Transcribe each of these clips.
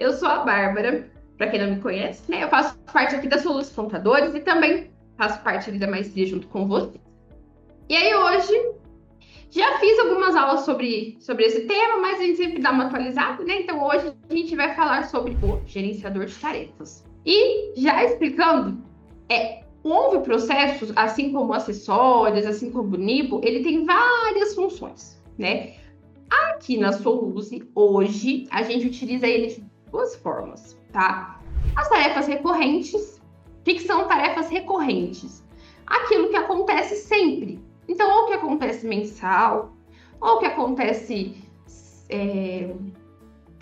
Eu sou a Bárbara, para quem não me conhece, né? Eu faço parte aqui da Soluz Contadores e também faço parte ali da maestria junto com você. E aí hoje já fiz algumas aulas sobre esse tema, mas a gente sempre dá uma atualizada, né? Então hoje a gente vai falar sobre o gerenciador de tarefas. E já explicando, o Onvio Processos, assim como acessórios, assim como o Nibo, ele tem várias funções, né? Aqui na Soluze, hoje, a gente utiliza ele de duas formas, tá? As tarefas recorrentes. O que são tarefas recorrentes? Aquilo que acontece sempre. Então, ou que acontece mensal, ou que acontece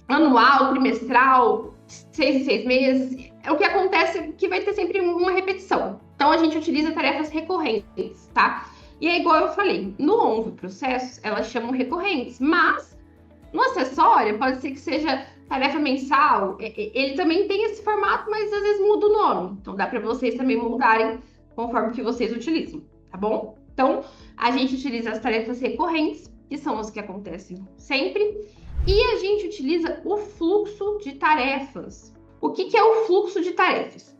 anual, trimestral, 6 em 6 meses. É o que acontece que vai ter sempre uma repetição. Então, a gente utiliza tarefas recorrentes, tá? E é igual eu falei, no Onvio Processos, elas chamam recorrentes, mas no acessório pode ser que seja tarefa mensal, ele também tem esse formato, mas às vezes muda o nome. Então dá para vocês também mudarem conforme que vocês utilizam, tá bom? Então, a gente utiliza as tarefas recorrentes, que são as que acontecem sempre, e a gente utiliza o fluxo de tarefas. O que é o fluxo de tarefas?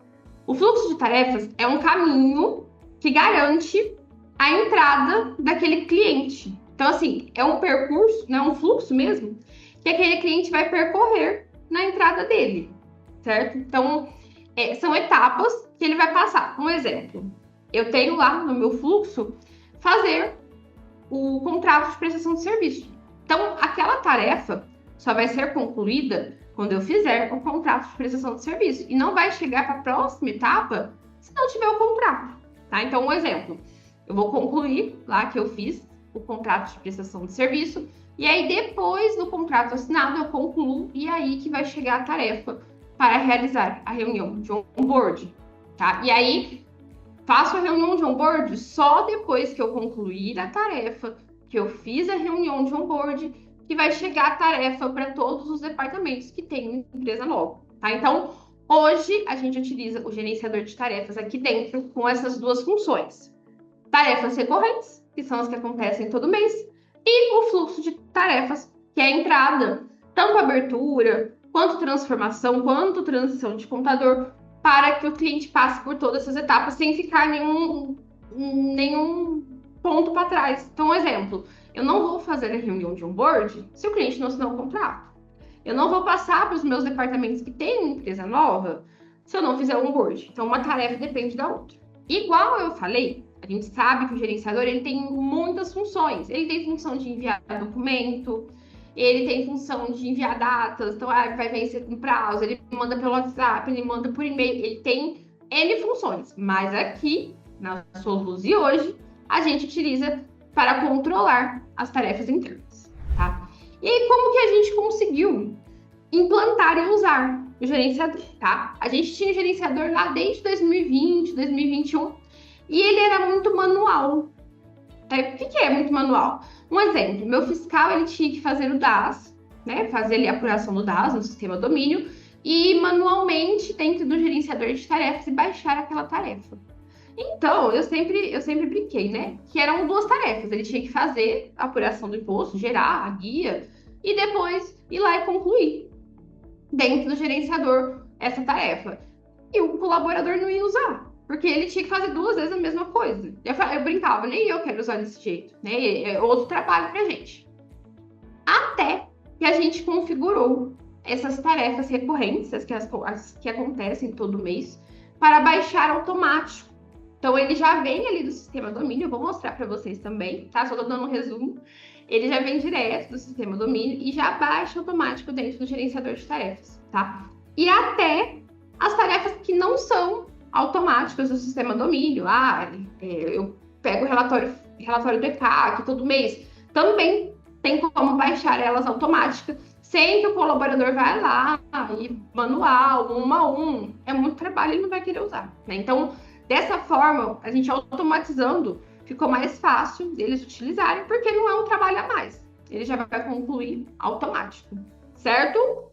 O fluxo de tarefas é um caminho que garante a entrada daquele cliente. Então, assim, é um percurso, né, um fluxo mesmo, que aquele cliente vai percorrer na entrada dele, certo? Então, são etapas que ele vai passar. Um exemplo, eu tenho lá no meu fluxo fazer o contrato de prestação de serviço. Então, aquela tarefa só vai ser concluída quando eu fizer o contrato de prestação de serviço. E não vai chegar para a próxima etapa se não tiver o contrato, tá? Então, um exemplo, eu vou concluir lá que eu fiz o contrato de prestação de serviço, e aí depois do contrato assinado eu concluo, e aí que vai chegar a tarefa para realizar a reunião de onboard, tá? E aí faço a reunião de onboard só depois que eu concluir a tarefa, que eu fiz a reunião de onboard, que vai chegar a tarefa para todos os departamentos que tem uma empresa nova, tá? Então, hoje a gente utiliza o gerenciador de tarefas aqui dentro com essas duas funções. Tarefas recorrentes, que são as que acontecem todo mês, e o fluxo de tarefas, que é a entrada, tanto abertura, quanto transformação, quanto transição de contador, para que o cliente passe por todas essas etapas sem ficar nenhum ponto para trás. Então, um exemplo, eu não vou fazer a reunião de onboard se o cliente não assinar o contrato. Eu não vou passar para os meus departamentos que têm uma empresa nova se eu não fizer o onboard. Então, uma tarefa depende da outra. Igual eu falei, a gente sabe que o gerenciador ele tem muitas funções. Ele tem função de enviar documento, ele tem função de enviar datas, então vai vencer com prazo, ele manda pelo WhatsApp, ele manda por e-mail, ele tem N funções. Mas aqui, na Soluz hoje, a gente utiliza para controlar as tarefas internas, tá? E aí, como que a gente conseguiu implantar e usar o gerenciador, tá? A gente tinha o gerenciador lá desde 2020, 2021, e ele era muito manual. O que é muito manual? Um exemplo, meu fiscal ele tinha que fazer o DAS, né? Fazer ali a apuração do DAS no sistema domínio e manualmente dentro do gerenciador de tarefas e baixar aquela tarefa. Então, eu sempre brinquei, né? Que eram duas tarefas. Ele tinha que fazer a apuração do imposto, gerar a guia e depois ir lá e concluir dentro do gerenciador essa tarefa. E o colaborador não ia usar, porque ele tinha que fazer 2 vezes a mesma coisa. Eu brincava, nem eu quero usar desse jeito, né? É outro trabalho pra gente. Até que a gente configurou essas tarefas recorrentes, as que acontecem todo mês, para baixar automático. Então, ele já vem ali do sistema domínio, eu vou mostrar para vocês também, tá? Só tô dando um resumo. Ele já vem direto do sistema domínio e já baixa automático dentro do gerenciador de tarefas, tá? E até as tarefas que não são automáticas do sistema domínio. Eu pego o relatório do ECAC todo mês. Também tem como baixar elas automáticas, sem que o colaborador vá lá e manual, 1 a 1. É muito trabalho, ele não vai querer usar, né? Então, dessa forma, a gente automatizando, ficou mais fácil deles utilizarem, porque não é um trabalho a mais. Ele já vai concluir automático, certo?